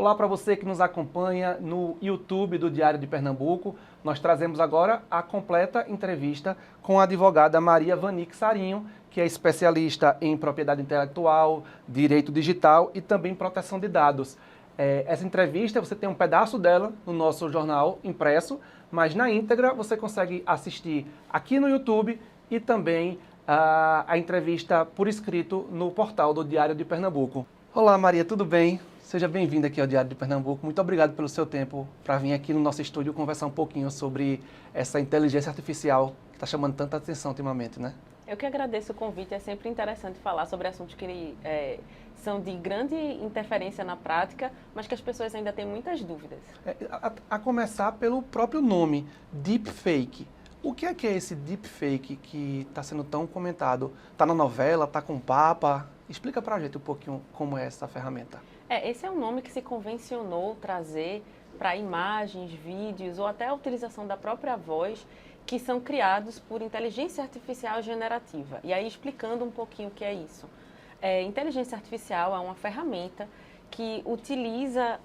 Olá para você que nos acompanha no YouTube do Diário de Pernambuco. Nós trazemos agora a completa entrevista com a advogada Maria Vanique Sarinho, que é especialista em propriedade intelectual, direito digital e também proteção de dados. Essa entrevista, você tem um pedaço dela no nosso jornal impresso, mas na íntegra você consegue assistir aqui no YouTube e também a entrevista por escrito no portal do Diário de Pernambuco. Olá Maria, tudo bem? Seja bem-vinda aqui ao Diário de Pernambuco. Muito obrigado pelo seu tempo para vir aqui no nosso estúdio conversar um pouquinho sobre essa inteligência artificial que está chamando tanta atenção ultimamente, né? Eu que agradeço o convite. É sempre interessante falar sobre assuntos que são de grande interferência na prática, mas que as pessoas ainda têm muitas dúvidas. A começar pelo próprio nome, Deepfake. O que é esse Deepfake que está sendo tão comentado? Está na novela, está com o Papa? Explica para a gente um pouquinho como é essa ferramenta. Esse é um nome que se convencionou trazer para imagens, vídeos ou até a utilização da própria voz que são criados por inteligência artificial generativa. E aí, explicando um pouquinho o que é isso. Inteligência artificial é uma ferramenta que utiliza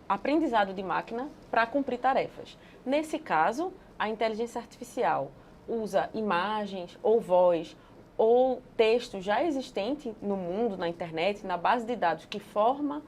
aprendizado de máquina para cumprir tarefas. Nesse caso, a inteligência artificial usa imagens ou voz ou texto já existente no mundo, na internet, na base de dados que forma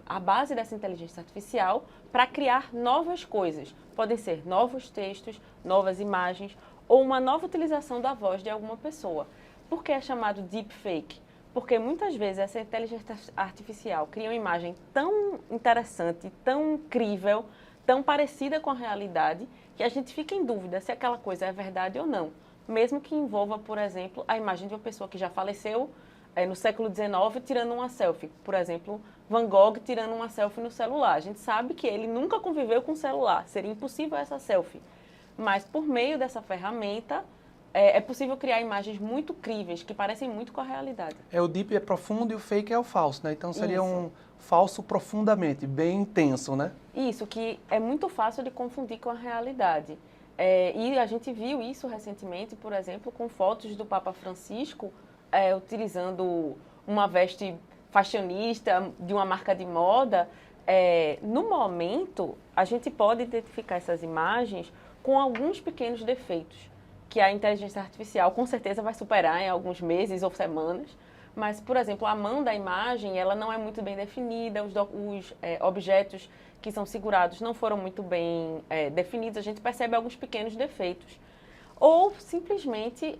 a base dessa inteligência artificial para criar novas coisas. Podem ser novos textos, novas imagens ou uma nova utilização da voz de alguma pessoa. Por que é chamado deepfake? Porque muitas vezes essa inteligência artificial cria uma imagem tão interessante, tão incrível, tão parecida com a realidade, que a gente fica em dúvida se aquela coisa é verdade ou não. Mesmo que envolva, por exemplo, a imagem de uma pessoa que já faleceu no século XIX tirando uma selfie. Por exemplo, Van Gogh tirando uma selfie no celular. A gente sabe que ele nunca conviveu com o celular, seria impossível essa selfie. Mas por meio dessa ferramenta, é possível criar imagens muito críveis, que parecem muito com a realidade. O deep é profundo e o fake é o falso, né? Então seria um falso profundamente, bem intenso, né? Isso, que é muito fácil de confundir com a realidade. E a gente viu isso recentemente, por exemplo, com fotos do Papa Francisco utilizando uma veste fashionista de uma marca de moda. No momento, a gente pode identificar essas imagens com alguns pequenos defeitos, que a inteligência artificial com certeza vai superar em alguns meses ou semanas. Mas, por exemplo, a mão da imagem ela não é muito bem definida, os objetos que são segurados não foram muito bem definidos, a gente percebe alguns pequenos defeitos. Ou simplesmente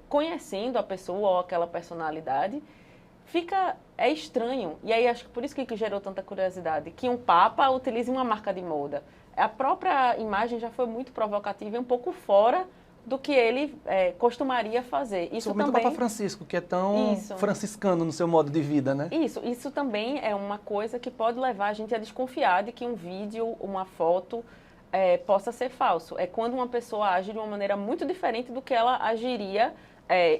conhecendo a pessoa ou aquela personalidade, é estranho. E aí acho que por isso que gerou tanta curiosidade, que um papa utilize uma marca de moda. A própria imagem já foi muito provocativa e um pouco fora do que ele costumaria fazer. Isso também, o Papa Francisco, que é tão franciscano no seu modo de vida, né? Isso também é uma coisa que pode levar a gente a desconfiar de que um vídeo, uma foto possa ser falso. É quando uma pessoa age de uma maneira muito diferente do que ela agiria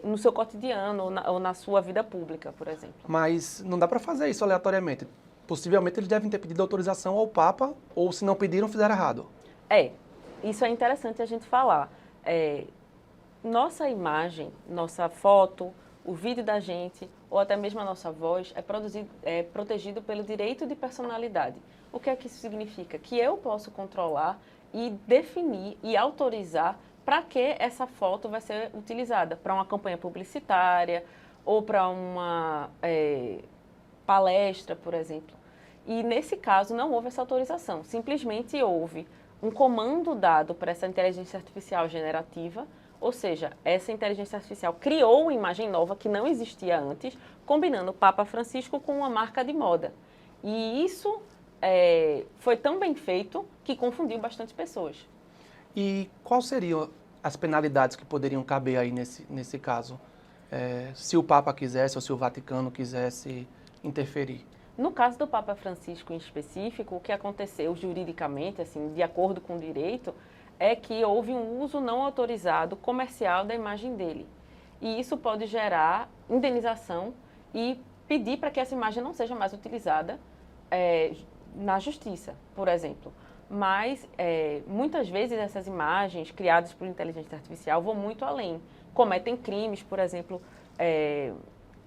no seu cotidiano ou na sua vida pública, por exemplo. Mas não dá para fazer isso aleatoriamente. Possivelmente eles devem ter pedido autorização ao Papa, ou se não pediram, fizeram errado. Isso é interessante a gente falar. Nossa imagem, nossa foto, o vídeo da gente, ou até mesmo a nossa voz, é protegido pelo direito de personalidade. O que é que isso significa? Que eu posso controlar e definir e autorizar para que essa foto vai ser utilizada. Para uma campanha publicitária ou para uma palestra, por exemplo. E nesse caso não houve essa autorização, simplesmente houve um comando dado para essa inteligência artificial generativa, ou seja, essa inteligência artificial criou uma imagem nova que não existia antes, combinando o Papa Francisco com uma marca de moda. E isso foi tão bem feito que confundiu bastante pessoas. E quais seriam as penalidades que poderiam caber aí nesse caso? Se o Papa quisesse ou se o Vaticano quisesse interferir? No caso do Papa Francisco em específico, o que aconteceu juridicamente, assim, de acordo com o direito, é que houve um uso não autorizado comercial da imagem dele. E isso pode gerar indenização e pedir para que essa imagem não seja mais utilizada na justiça, por exemplo. Mas muitas vezes essas imagens criadas por inteligência artificial vão muito além. Cometem crimes, por exemplo,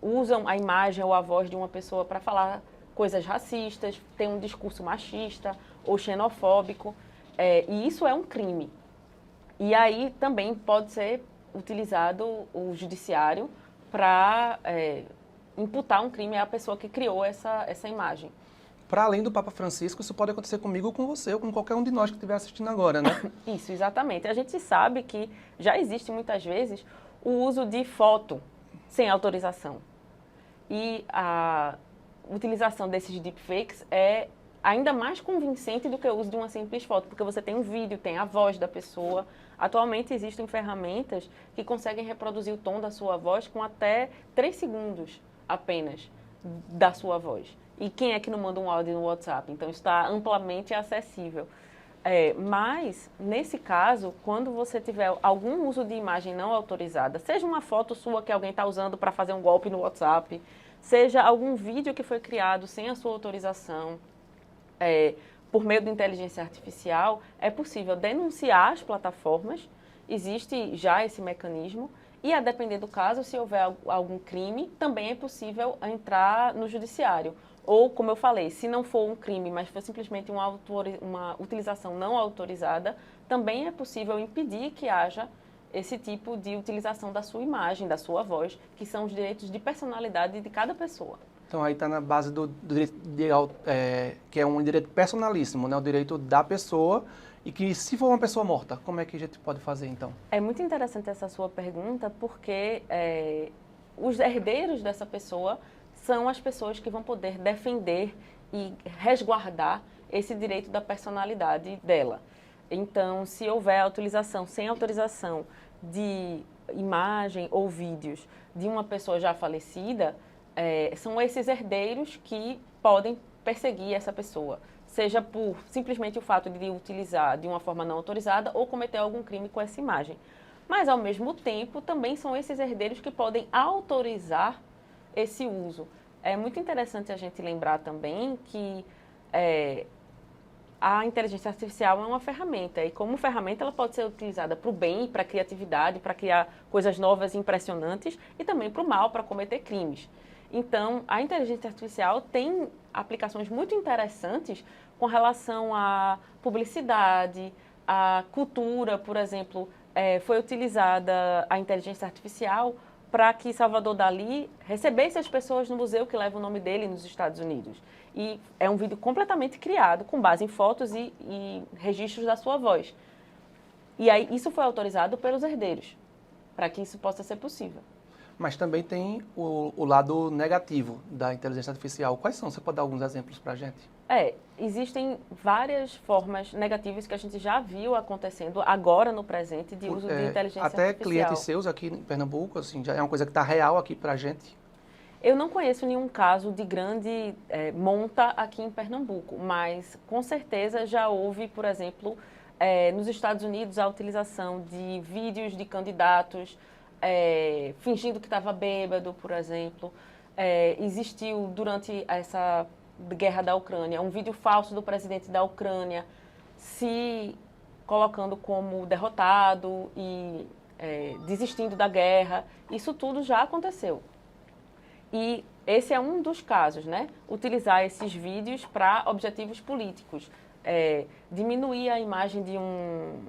usam a imagem ou a voz de uma pessoa para falar coisas racistas, tem um discurso machista ou xenofóbico, e isso é um crime. E aí também pode ser utilizado o judiciário para imputar um crime à pessoa que criou essa imagem. Para além do Papa Francisco, isso pode acontecer comigo ou com você, ou com qualquer um de nós que estiver assistindo agora, né? Isso, exatamente. A gente sabe que já existe muitas vezes o uso de foto sem autorização. E a utilização desses deepfakes é ainda mais convincente do que o uso de uma simples foto, porque você tem um vídeo, tem a voz da pessoa. Atualmente existem ferramentas que conseguem reproduzir o tom da sua voz com até 3 segundos apenas da sua voz. E quem é que não manda um áudio no WhatsApp? Então, está amplamente acessível. Mas, nesse caso, quando você tiver algum uso de imagem não autorizada, seja uma foto sua que alguém está usando para fazer um golpe no WhatsApp, seja algum vídeo que foi criado sem a sua autorização, por meio de inteligência artificial, é possível denunciar as plataformas, existe já esse mecanismo, e a depender do caso, se houver algum crime, também é possível entrar no judiciário. Ou, como eu falei, se não for um crime, mas for simplesmente uma utilização não autorizada, também é possível impedir que haja esse tipo de utilização da sua imagem, da sua voz, que são os direitos de personalidade de cada pessoa. Então aí está na base do direito que é um direito personalíssimo, né? O direito da pessoa, e que se for uma pessoa morta, como é que a gente pode fazer então? É muito interessante essa sua pergunta, porque os herdeiros dessa pessoa são as pessoas que vão poder defender e resguardar esse direito da personalidade dela. Então, se houver a utilização sem autorização de imagem ou vídeos de uma pessoa já falecida, são esses herdeiros que podem perseguir essa pessoa, seja por simplesmente o fato de utilizar de uma forma não autorizada ou cometer algum crime com essa imagem. Mas, ao mesmo tempo, também são esses herdeiros que podem autorizar esse uso. É muito interessante a gente lembrar também que a inteligência artificial é uma ferramenta, e como ferramenta ela pode ser utilizada para o bem, para a criatividade, para criar coisas novas e impressionantes, e também para o mal, para cometer crimes. Então, a inteligência artificial tem aplicações muito interessantes com relação à publicidade, à cultura, por exemplo. Foi utilizada a inteligência artificial para que Salvador Dalí recebesse as pessoas no museu que leva o nome dele nos Estados Unidos. E é um vídeo completamente criado, com base em fotos e registros da sua voz. E aí isso foi autorizado pelos herdeiros, para que isso possa ser possível. Mas também tem o lado negativo da inteligência artificial. Quais são? Você pode dar alguns exemplos para a gente? Existem várias formas negativas que a gente já viu acontecendo agora no presente de uso de inteligência artificial. Até clientes seus aqui em Pernambuco, assim, já é uma coisa que está real aqui para a gente? Eu não conheço nenhum caso de grande monta aqui em Pernambuco, mas com certeza já houve, por exemplo, nos Estados Unidos, a utilização de vídeos de candidatos fingindo que estava bêbado, por exemplo. Existiu durante essa guerra da Ucrânia um vídeo falso do presidente da Ucrânia se colocando como derrotado e desistindo da guerra. Isso tudo já aconteceu. E esse é um dos casos, né? Utilizar esses vídeos para objetivos políticos, diminuir a imagem de um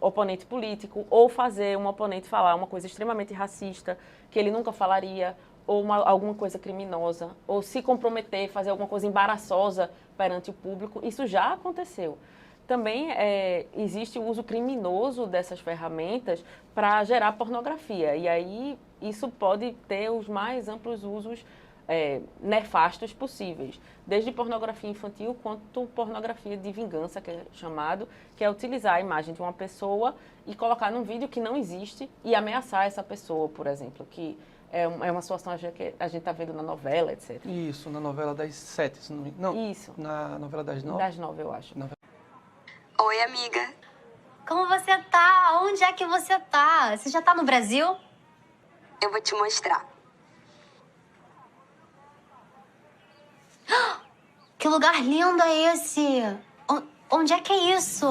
oponente político, ou fazer um oponente falar uma coisa extremamente racista, que ele nunca falaria, ou alguma coisa criminosa, ou se comprometer, fazer alguma coisa embaraçosa perante o público. Isso já aconteceu. Também existe o uso criminoso dessas ferramentas para gerar pornografia. E aí isso pode ter os mais amplos usos nefastos possíveis. Desde pornografia infantil quanto pornografia de vingança, que é chamado, que é utilizar a imagem de uma pessoa e colocar num vídeo que não existe e ameaçar essa pessoa, por exemplo, que é uma situação que a gente está vendo na novela, etc. Isso, na novela das 7, se não me engano. Não, isso. Na novela das 9? Das 9, eu acho. Oi, amiga. Como você tá? Onde é que você tá? Você já tá no Brasil? Eu vou te mostrar. Que lugar lindo é esse? Onde é que é isso?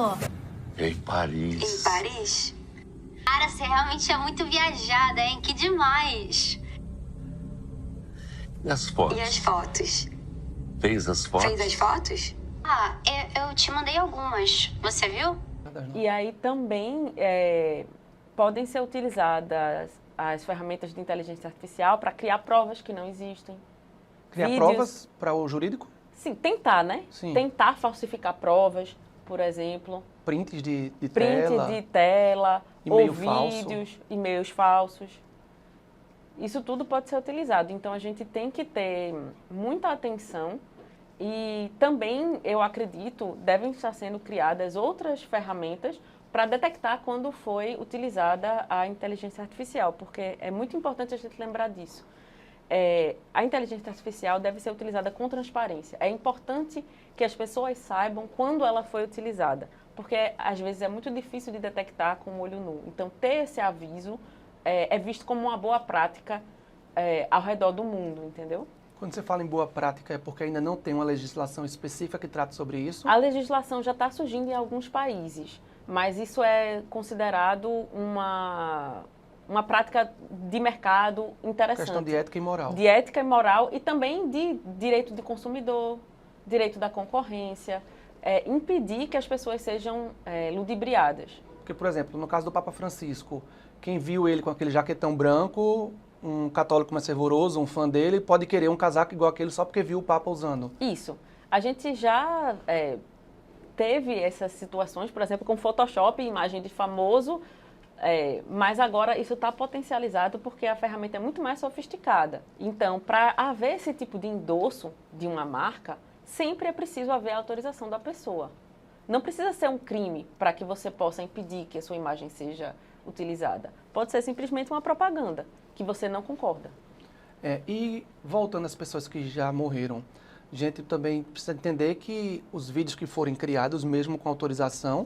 Em Paris. Em Paris? Cara, você realmente é muito viajada, hein? Que demais! E as fotos? E as fotos? Fez as fotos? Fez as fotos? Ah, eu te mandei algumas. Você viu? E aí também podem ser utilizadas as ferramentas de inteligência artificial para criar provas que não existem. Criar Vídeos. provas para o jurídico? Sim, tentar, né? Sim. Tentar falsificar provas, por exemplo. Prints de Print tela? de tela, E-mail ou falso. vídeos, e-mails falsos. Isso tudo pode ser utilizado. Então, a gente tem que ter muita atenção e também, eu acredito, devem estar sendo criadas outras ferramentas para detectar quando foi utilizada a inteligência artificial, porque é muito importante a gente lembrar disso. A inteligência artificial deve ser utilizada com transparência. É importante que as pessoas saibam quando ela foi utilizada, porque às vezes é muito difícil de detectar com o olho nu. Então, ter esse aviso é visto como uma boa prática ao redor do mundo, entendeu? Quando você fala em boa prática, é porque ainda não tem uma legislação específica que trata sobre isso? A legislação já está surgindo em alguns países, mas isso é considerado uma prática de mercado interessante. Questão de ética e moral. De ética e moral e também de direito de consumidor, direito da concorrência, impedir que as pessoas sejam ludibriadas. Porque, por exemplo, no caso do Papa Francisco, quem viu ele com aquele jaquetão branco, um católico mais fervoroso, um fã dele, pode querer um casaco igual aquele só porque viu o Papa usando. Isso. A gente já teve essas situações, por exemplo, com Photoshop, imagem de famoso, mas agora isso está potencializado porque a ferramenta é muito mais sofisticada. Então, para haver esse tipo de endosso de uma marca, sempre é preciso haver a autorização da pessoa. Não precisa ser um crime para que você possa impedir que a sua imagem seja utilizada. Pode ser simplesmente uma propaganda que você não concorda. E voltando às pessoas que já morreram, a gente também precisa entender que os vídeos que forem criados, mesmo com autorização,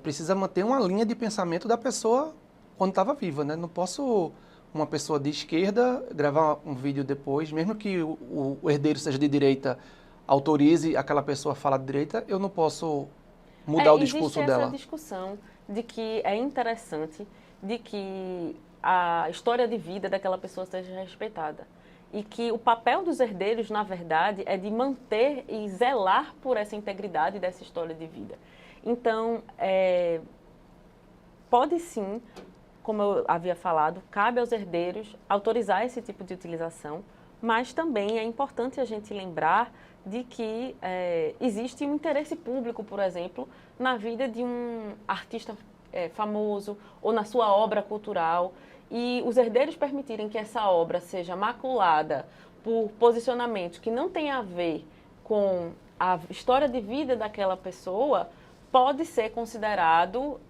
precisa manter uma linha de pensamento da pessoa quando estava viva, né? Não posso uma pessoa de esquerda gravar um vídeo depois, mesmo que o herdeiro seja de direita, autorize aquela pessoa a falar de direita, eu não posso mudar o discurso dela. Existe essa discussão de que é interessante de que a história de vida daquela pessoa seja respeitada. E que o papel dos herdeiros, na verdade, é de manter e zelar por essa integridade dessa história de vida. Então, pode sim, como eu havia falado, cabe aos herdeiros autorizar esse tipo de utilização, mas também é importante a gente lembrar de que existe um interesse público, por exemplo, na vida de um artista famoso ou na sua obra cultural, e os herdeiros permitirem que essa obra seja maculada por posicionamentos que não têm a ver com a história de vida daquela pessoa, pode ser considerado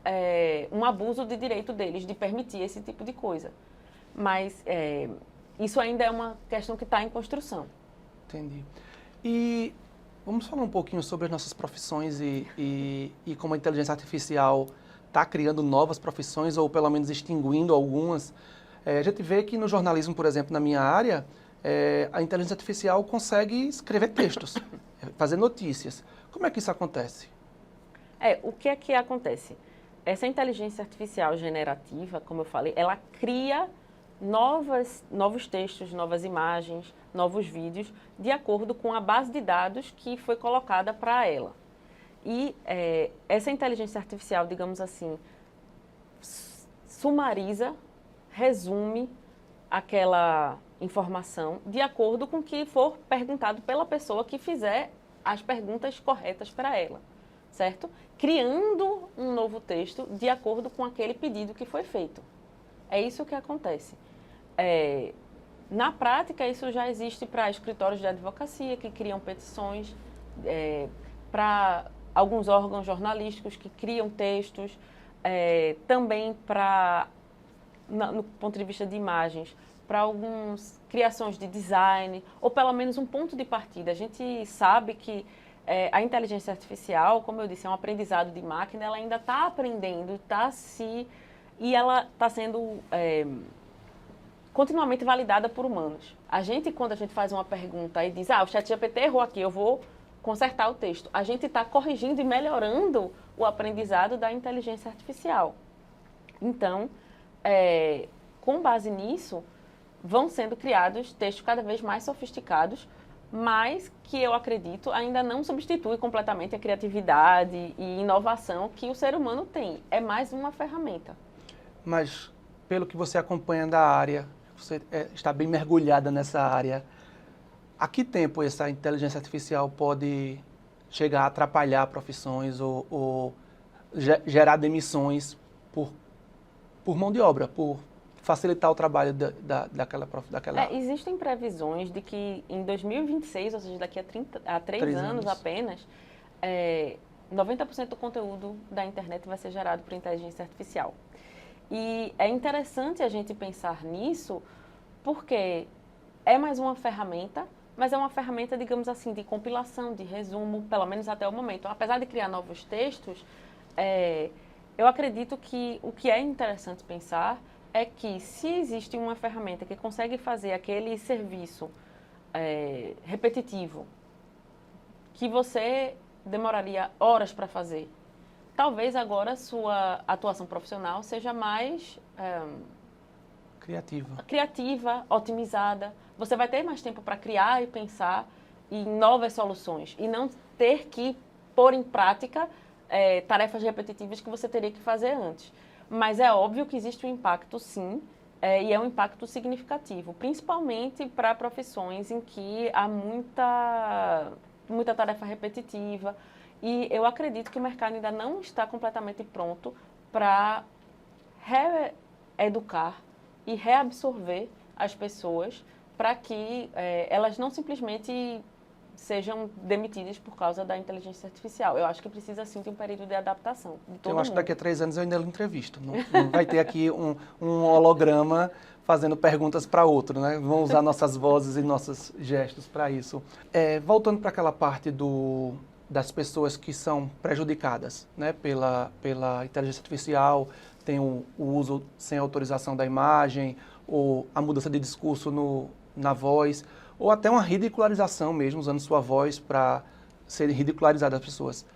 um abuso de direito deles de permitir esse tipo de coisa. Mas isso ainda é uma questão que está em construção. Entendi. E vamos falar um pouquinho sobre as nossas profissões e como a inteligência artificial está criando novas profissões ou pelo menos extinguindo algumas. A gente vê que no jornalismo, por exemplo, na minha área, a inteligência artificial consegue escrever textos, fazer notícias. Como é que isso acontece? O que é que acontece? Essa inteligência artificial generativa, como eu falei, ela cria novos textos, novas imagens, novos vídeos, de acordo com a base de dados que foi colocada para ela. E essa inteligência artificial, digamos assim, sumariza, resume aquela informação de acordo com o que for perguntado pela pessoa que fizer as perguntas corretas para ela, certo? Criando um novo texto de acordo com aquele pedido que foi feito. É isso que acontece. Na prática, isso já existe para escritórios de advocacia que criam petições, para alguns órgãos jornalísticos que criam textos, também no ponto de vista de imagens, para algumas criações de design, ou pelo menos um ponto de partida. A gente sabe que a inteligência artificial, como eu disse, é um aprendizado de máquina, ela ainda está aprendendo, e ela está sendo continuamente validada por humanos. Quando a gente faz uma pergunta e diz, o ChatGPT errou aqui, eu vou consertar o texto. A gente está corrigindo e melhorando o aprendizado da inteligência artificial. Então, com base nisso, vão sendo criados textos cada vez mais sofisticados, mas que eu acredito ainda não substitui completamente a criatividade e inovação que o ser humano tem. É mais uma ferramenta. Mas, pelo que você acompanha da área, você está bem mergulhada nessa área, a que tempo essa inteligência artificial pode chegar a atrapalhar profissões ou gerar demissões por mão de obra, por facilitar o trabalho daquela... Existem previsões de que em 2026, ou seja, daqui a 3 anos apenas, 90% do conteúdo da internet vai ser gerado por inteligência artificial. E é interessante a gente pensar nisso porque é mais uma ferramenta, mas é uma ferramenta, digamos assim, de compilação, de resumo, pelo menos até o momento. Apesar de criar novos textos, eu acredito que o que é interessante pensar é que se existe uma ferramenta que consegue fazer aquele serviço repetitivo que você demoraria horas para fazer, talvez agora sua atuação profissional seja mais criativa, otimizada. Você vai ter mais tempo para criar e pensar em novas soluções e não ter que pôr em prática tarefas repetitivas que você teria que fazer antes. Mas é óbvio que existe um impacto, sim, e é um impacto significativo, principalmente para profissões em que há muita tarefa repetitiva. E eu acredito que o mercado ainda não está completamente pronto para reeducar e reabsorver as pessoas para que elas não simplesmente sejam demitidas por causa da inteligência artificial. Eu acho que precisa, sim, de um período de adaptação de todo mundo. Eu acho que daqui a 3 anos eu ainda lhe entrevisto. Não vai ter aqui um holograma fazendo perguntas para outro, né? Vamos usar nossas vozes e nossos gestos para isso. Voltando para aquela parte das pessoas que são prejudicadas, né, pela inteligência artificial, tem o uso sem autorização da imagem, ou a mudança de discurso na voz, ou até uma ridicularização mesmo, usando sua voz para serem ridicularizadas as pessoas.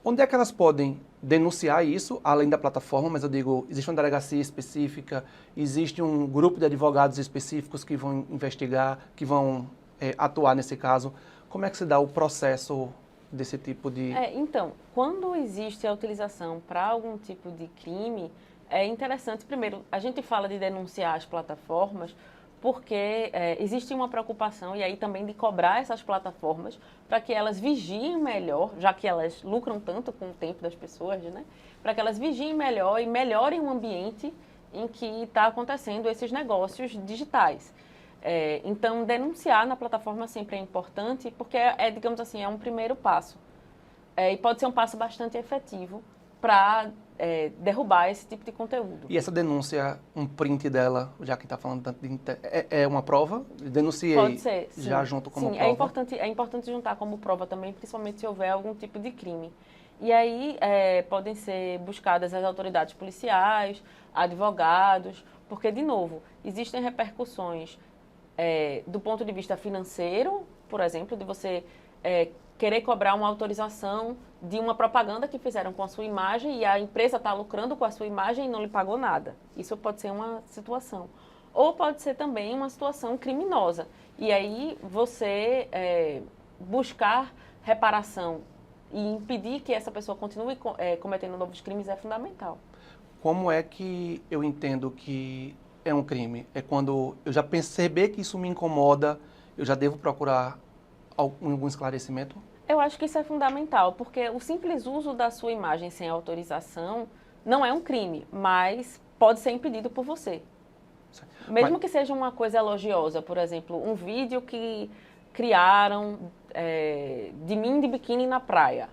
Onde é que elas podem denunciar isso, além da plataforma? Mas eu digo, existe uma delegacia específica, existe um grupo de advogados específicos que vão investigar, que vão atuar nesse caso. Como é que se dá o processo desse tipo de... Então, quando existe a utilização para algum tipo de crime, é interessante, primeiro, a gente fala de denunciar as plataformas, porque existe uma preocupação, e aí também de cobrar essas plataformas para que elas vigiem melhor, já que elas lucram tanto com o tempo das pessoas, né? Para que elas vigiem melhor e melhorem o ambiente em que está acontecendo esses negócios digitais. Então, denunciar na plataforma sempre é importante, porque digamos assim, é um primeiro passo. E pode ser um passo bastante efetivo para derrubar esse tipo de conteúdo. E essa denúncia, um print dela, já que está falando tanto de... É uma prova? Denunciei. Pode ser, sim. Já junto como sim, prova? É importante juntar como prova também, principalmente se houver algum tipo de crime. E aí podem ser buscadas as autoridades policiais, advogados, porque, de novo, existem repercussões do ponto de vista financeiro, por exemplo, de você querer cobrar uma autorização de uma propaganda que fizeram com a sua imagem e a empresa está lucrando com a sua imagem e não lhe pagou nada. Isso pode ser uma situação. Ou pode ser também uma situação criminosa. E aí você buscar reparação e impedir que essa pessoa continue cometendo novos crimes é fundamental. Como é que eu entendo que é um crime? É quando eu já perceber que isso me incomoda, eu já devo procurar algum esclarecimento? Eu acho que isso é fundamental, porque o simples uso da sua imagem sem autorização não é um crime, mas pode ser impedido por você. Mesmo que seja uma coisa elogiosa, por exemplo, um vídeo que criaram de mim de biquíni na praia.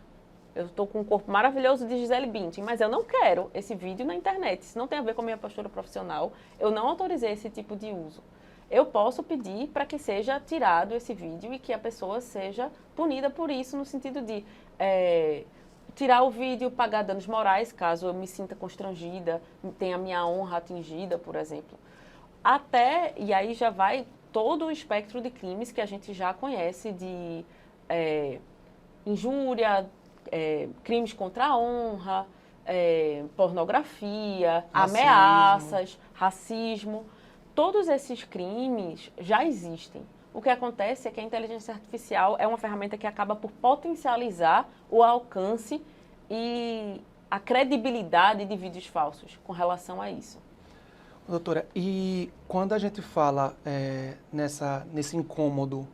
Eu estou com um corpo maravilhoso de Gisele Bündchen, mas eu não quero esse vídeo na internet. Isso não tem a ver com a minha postura profissional. Eu não autorizei esse tipo de uso. Eu posso pedir para que seja tirado esse vídeo e que a pessoa seja punida por isso, no sentido de tirar o vídeo, pagar danos morais, caso eu me sinta constrangida, tenha a minha honra atingida, por exemplo. E aí já vai todo o espectro de crimes que a gente já conhece, de injúria, crimes contra a honra, pornografia, ameaças, racismo. todos esses crimes já existem. O que acontece é que a inteligência artificial é uma ferramenta que acaba por potencializar o alcance e a credibilidade de vídeos falsos com relação a isso. Doutora, e quando a gente fala nesse incômodo,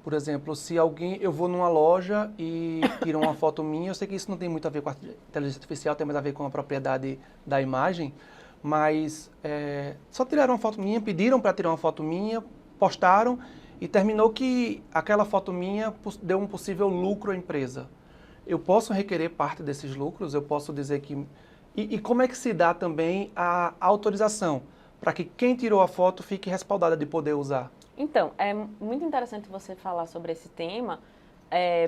por exemplo, se eu vou numa loja e tiro uma foto minha, eu sei que isso não tem muito a ver com a inteligência artificial, tem mais a ver com a propriedade da imagem, mas só tiraram uma foto minha, pediram para tirar uma foto minha, postaram e terminou que aquela foto minha deu um possível lucro à empresa. Eu posso requerer parte desses lucros, eu posso dizer que... E como é que se dá também a autorização para que quem tirou a foto fique respaldada de poder usar? Então, é muito interessante você falar sobre esse tema.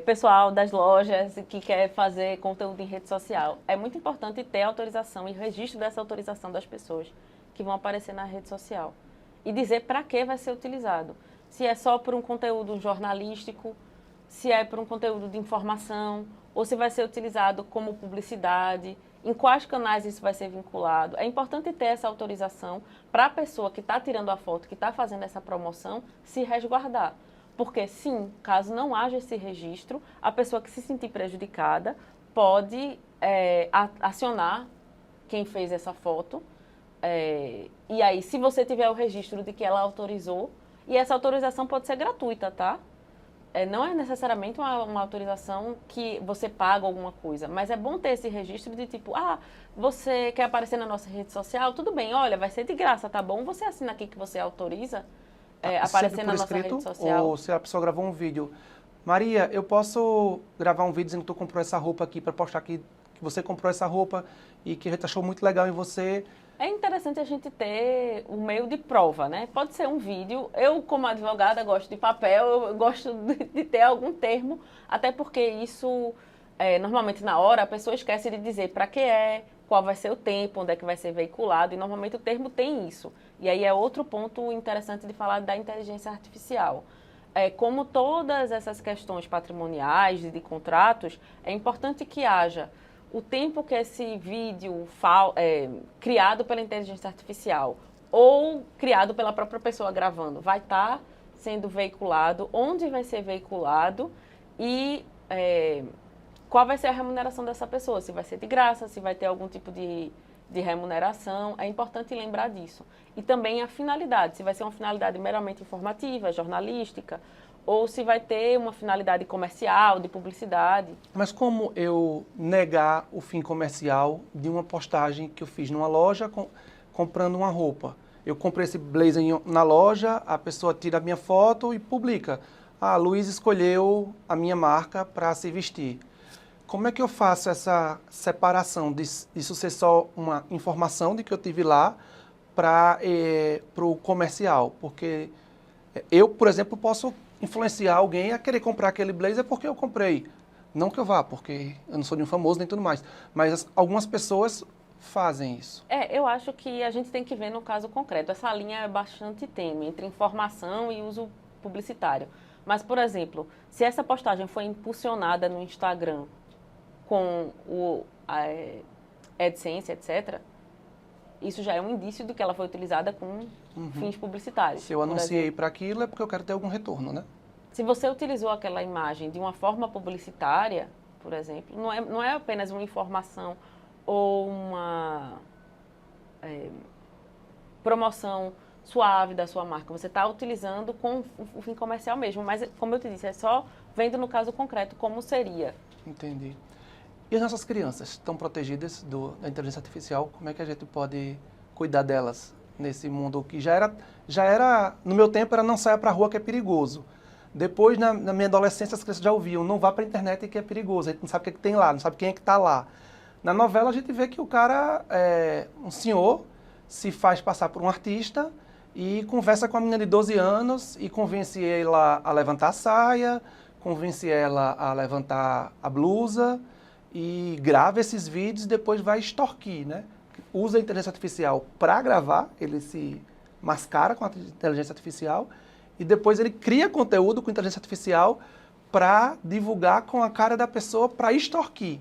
Pessoal das lojas que quer fazer conteúdo em rede social, é muito importante ter autorização e registro dessa autorização das pessoas que vão aparecer na rede social. E dizer para que vai ser utilizado. Se é só por um conteúdo jornalístico, se é por um conteúdo de informação, ou se vai ser utilizado como publicidade, em quais canais isso vai ser vinculado. É importante ter essa autorização para a pessoa que está tirando a foto, que está fazendo essa promoção, se resguardar. Porque, sim, caso não haja esse registro, a pessoa que se sentir prejudicada pode acionar quem fez essa foto. E aí, se você tiver o registro de que ela autorizou, e essa autorização pode ser gratuita, tá? Não é necessariamente uma autorização que você paga alguma coisa, mas é bom ter esse registro de tipo, você quer aparecer na nossa rede social? Tudo bem, olha, vai ser de graça, tá bom? Você assina aqui que você autoriza aparecer na nossa rede social. Ou se a pessoa gravou um vídeo, Maria, eu posso gravar um vídeo dizendo que tu comprou essa roupa aqui para postar aqui que você comprou essa roupa e que a gente achou muito legal em você. É interessante a gente ter um meio de prova, né? Pode ser um vídeo. Eu, como advogada, gosto de papel, eu gosto de ter algum termo, até porque isso, normalmente na hora, a pessoa esquece de dizer para que qual vai ser o tempo, onde é que vai ser veiculado, e normalmente o termo tem isso. E aí é outro ponto interessante de falar da inteligência artificial. Como todas essas questões patrimoniais e de contratos, é importante que haja o tempo que esse vídeo criado pela inteligência artificial ou criado pela própria pessoa gravando vai estar sendo veiculado, onde vai ser veiculado e qual vai ser a remuneração dessa pessoa, se vai ser de graça, se vai ter algum tipo de remuneração, é importante lembrar disso. E também a finalidade, se vai ser uma finalidade meramente informativa, jornalística, ou se vai ter uma finalidade comercial, de publicidade. Mas como eu negar o fim comercial de uma postagem que eu fiz numa loja comprando uma roupa? Eu comprei esse blazer na loja, a pessoa tira a minha foto e publica. Luiz escolheu a minha marca para se vestir. Como é que eu faço essa separação disso ser só uma informação de que eu tive lá para o comercial? Porque eu, por exemplo, posso influenciar alguém a querer comprar aquele blazer porque eu comprei. Não que eu vá, porque eu não sou nenhum famoso nem tudo mais. Mas algumas pessoas fazem isso. Eu acho que a gente tem que ver no caso concreto. Essa linha é bastante tênue entre informação e uso publicitário. Mas, por exemplo, se essa postagem foi impulsionada no Instagram com a AdSense, etc., isso já é um indício de que ela foi utilizada com fins publicitários. Se eu anunciei para aquilo, é porque eu quero ter algum retorno, né? Se você utilizou aquela imagem de uma forma publicitária, por exemplo, não é apenas uma informação ou uma promoção suave da sua marca. Você está utilizando com o fim comercial mesmo. Mas, como eu te disse, é só vendo no caso concreto como seria. Entendi. E as nossas crianças estão protegidas da inteligência artificial? Como é que a gente pode cuidar delas nesse mundo que já era no meu tempo, era não saia para a rua que é perigoso. Depois, na minha adolescência, as crianças já ouviam, não vá para a internet que é perigoso, a gente não sabe o que tem lá, não sabe quem é que está lá. Na novela a gente vê que o cara, um senhor, se faz passar por um artista e conversa com a menina de 12 anos e convence ela a levantar a saia, convence ela a levantar a blusa e grava esses vídeos e depois vai extorquir, né? Usa a inteligência artificial para gravar, ele se mascara com a inteligência artificial e depois ele cria conteúdo com inteligência artificial para divulgar com a cara da pessoa para extorquir.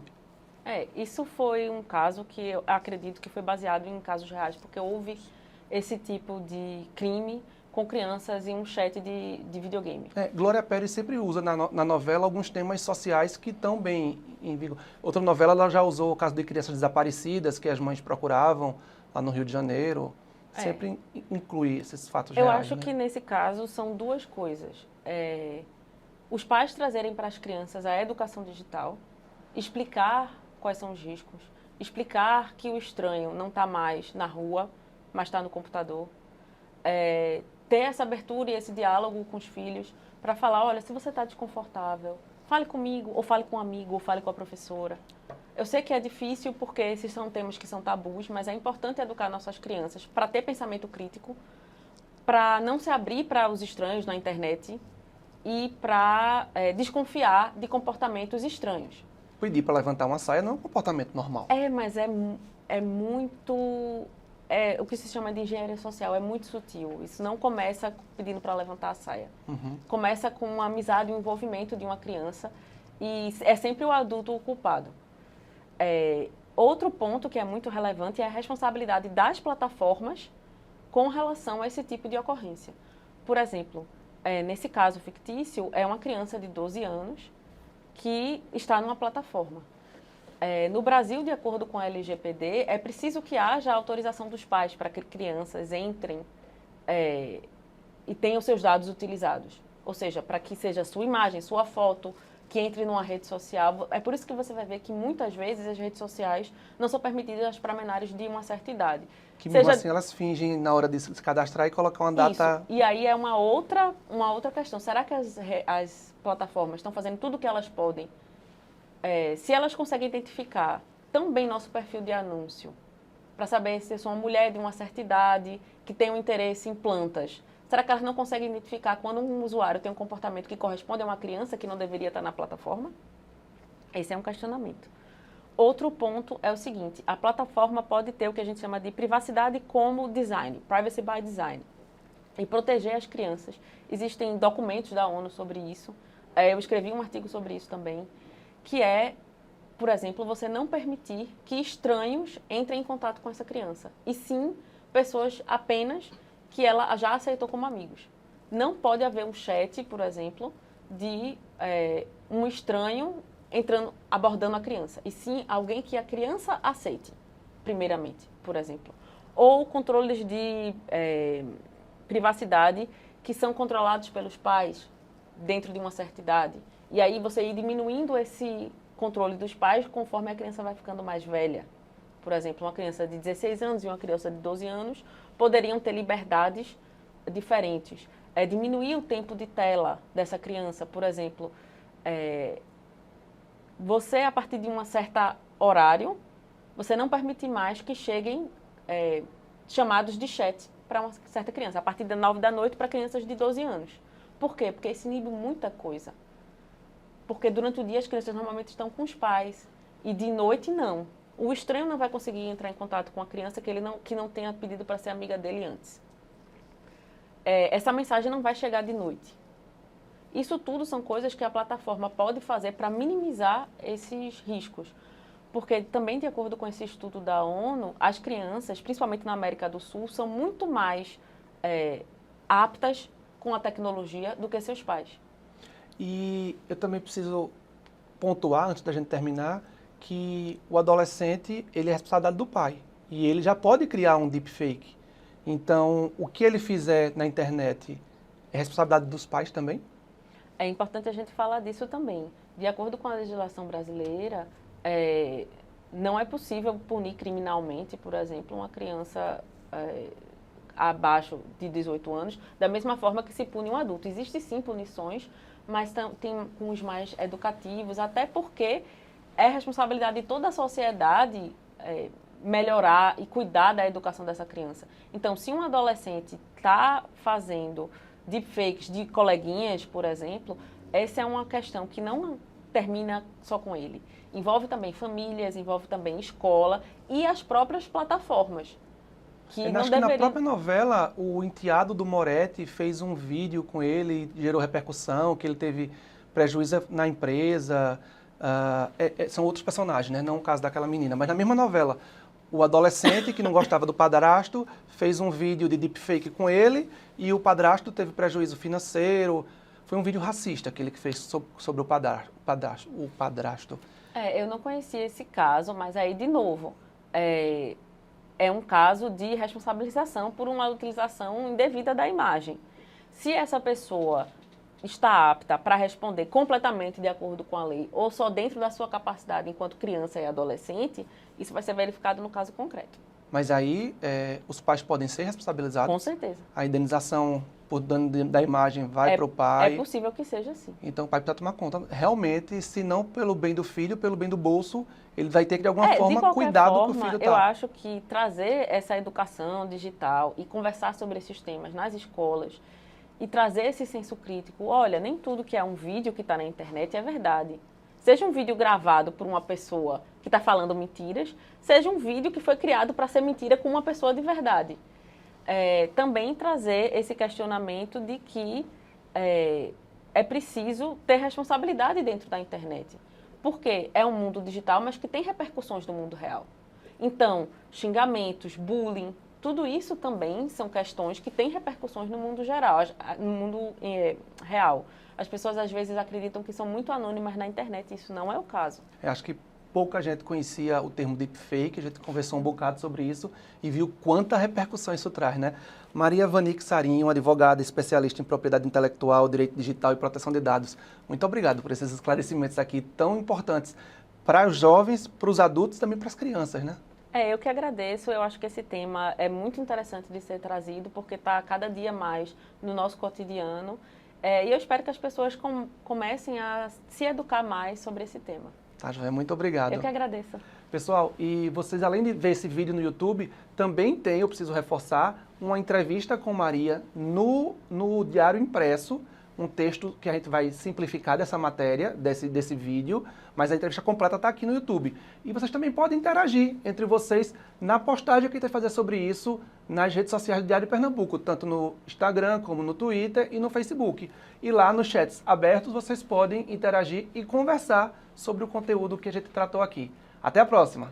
Isso foi um caso que eu acredito que foi baseado em casos reais, porque houve esse tipo de crime com crianças em um chat de videogame. Glória Pérez sempre usa na novela alguns temas sociais que estão bem em vigor. Outra novela ela já usou o caso de crianças desaparecidas que as mães procuravam lá no Rio de Janeiro. Sempre inclui esses fatos Eu reais. acho né? que nesse caso são duas coisas. Os pais trazerem para as crianças a educação digital, explicar quais são os riscos, explicar que o estranho não está mais na rua, mas está no computador. Ter essa abertura e esse diálogo com os filhos para falar, olha, se você está desconfortável, fale comigo, ou fale com um amigo, ou fale com a professora. Eu sei que é difícil porque esses são temas que são tabus, mas é importante educar nossas crianças para ter pensamento crítico, para não se abrir para os estranhos na internet e para desconfiar de comportamentos estranhos. Pedir para levantar uma saia não é um comportamento normal. Mas é muito... o que se chama de engenharia social, é muito sutil. Isso não começa pedindo para levantar a saia. Começa com uma amizade, um envolvimento de uma criança e é sempre o adulto o culpado. Outro ponto que é muito relevante é a responsabilidade das plataformas com relação a esse tipo de ocorrência. Por exemplo, nesse caso fictício, é uma criança de 12 anos que está numa plataforma. No Brasil, de acordo com a LGPD, é preciso que haja autorização dos pais para que crianças entrem e tenham seus dados utilizados. Ou seja, para que seja sua imagem, sua foto, que entre numa rede social. É por isso que você vai ver que muitas vezes as redes sociais não são permitidas para menores de uma certa idade. Que mesmo assim elas fingem na hora de se cadastrar e colocar uma data... Isso. E aí é uma outra questão. Será que as plataformas estão fazendo tudo o que elas podem? Se elas conseguem identificar tão bem nosso perfil de anúncio, para saber se eu sou uma mulher de uma certa idade, que tem um interesse em plantas, será que elas não conseguem identificar quando um usuário tem um comportamento que corresponde a uma criança que não deveria estar na plataforma? Esse é um questionamento. Outro ponto é o seguinte, a plataforma pode ter o que a gente chama de privacidade como design, privacy by design, e proteger as crianças. Existem documentos da ONU sobre isso, eu escrevi um artigo sobre isso também, que é, por exemplo, você não permitir que estranhos entrem em contato com essa criança, e sim pessoas apenas que ela já aceitou como amigos. Não pode haver um chat, por exemplo, de um estranho abordando a criança, e sim alguém que a criança aceite, primeiramente, por exemplo. Ou controles de privacidade que são controlados pelos pais dentro de uma certa idade. E aí você ir diminuindo esse controle dos pais conforme a criança vai ficando mais velha. Por exemplo, uma criança de 16 anos e uma criança de 12 anos poderiam ter liberdades diferentes. Diminuir o tempo de tela dessa criança, por exemplo, você, a partir de um certo horário, você não permite mais que cheguem chamados de chat para uma certa criança, a partir das 9 da noite para crianças de 12 anos. Por quê? Porque isso inibe muita coisa. Porque durante o dia as crianças normalmente estão com os pais e de noite não. O estranho não vai conseguir entrar em contato com a criança que não tenha pedido para ser amiga dele antes. Essa mensagem não vai chegar de noite. Isso tudo são coisas que a plataforma pode fazer para minimizar esses riscos. Porque também, de acordo com esse estudo da ONU, as crianças, principalmente na América do Sul, são muito mais aptas com a tecnologia do que seus pais. E eu também preciso pontuar, antes da gente terminar, que o adolescente, ele é responsabilidade do pai. E ele já pode criar um deepfake. Então, o que ele fizer na internet é responsabilidade dos pais também? É importante a gente falar disso também. De acordo com a legislação brasileira, não é possível punir criminalmente, por exemplo, uma criança abaixo de 18 anos, da mesma forma que se pune um adulto. Existem sim punições, mas tem com os mais educativos, até porque é responsabilidade de toda a sociedade melhorar e cuidar da educação dessa criança. Então, se um adolescente está fazendo deepfakes de coleguinhas, por exemplo, essa é uma questão que não termina só com ele. Envolve também famílias, envolve também escola e as próprias plataformas. Acho que na própria novela, o enteado do Moretti fez um vídeo com ele, gerou repercussão, que ele teve prejuízo na empresa. São outros personagens, né? Não o caso daquela menina. Mas na mesma novela, o adolescente que não gostava do padrasto fez um vídeo de deepfake com ele e o padrasto teve prejuízo financeiro. Foi um vídeo racista aquele que fez sobre o padrasto. Eu não conhecia esse caso, mas aí, de novo, é um caso de responsabilização por uma utilização indevida da imagem. Se essa pessoa está apta para responder completamente de acordo com a lei ou só dentro da sua capacidade enquanto criança e adolescente, isso vai ser verificado no caso concreto. Mas aí os pais podem ser responsabilizados? Com certeza. A indenização por dano da imagem vai para o pai? É possível que seja assim. Então o pai precisa tomar conta. Realmente, se não pelo bem do filho, pelo bem do bolso, ele vai ter que de alguma forma cuidar do que o filho está. Eu acho que trazer essa educação digital e conversar sobre esses temas nas escolas e trazer esse senso crítico. Olha, nem tudo que é um vídeo que está na internet é verdade. Seja um vídeo gravado por uma pessoa que está falando mentiras, seja um vídeo que foi criado para ser mentira com uma pessoa de verdade. Também trazer esse questionamento de que é preciso ter responsabilidade dentro da internet. Porque é um mundo digital, mas que tem repercussões no mundo real. Então, xingamentos, bullying, tudo isso também são questões que têm repercussões no mundo geral, no mundo real. As pessoas às vezes acreditam que são muito anônimas na internet, e isso não é o caso. Eu acho que pouca gente conhecia o termo deepfake, a gente conversou um bocado sobre isso e viu quanta repercussão isso traz, né? Maria Vanique Sarinho, advogada especialista em propriedade intelectual, direito digital e proteção de dados. Muito obrigado por esses esclarecimentos aqui tão importantes para os jovens, para os adultos e também para as crianças, né? Eu que agradeço. Eu acho que esse tema é muito interessante de ser trazido, porque está cada dia mais no nosso cotidiano. E eu espero que as pessoas comecem a se educar mais sobre esse tema. Tá, Joé, muito obrigado. Eu que agradeço. Pessoal, e vocês, além de ver esse vídeo no YouTube, também tem, eu preciso reforçar, uma entrevista com Maria no Diário Impresso, um texto que a gente vai simplificar dessa matéria, desse vídeo, mas a entrevista completa está aqui no YouTube. E vocês também podem interagir entre vocês na postagem que a gente vai fazer sobre isso nas redes sociais do Diário de Pernambuco, tanto no Instagram, como no Twitter e no Facebook. E lá nos chats abertos vocês podem interagir e conversar sobre o conteúdo que a gente tratou aqui. Até a próxima!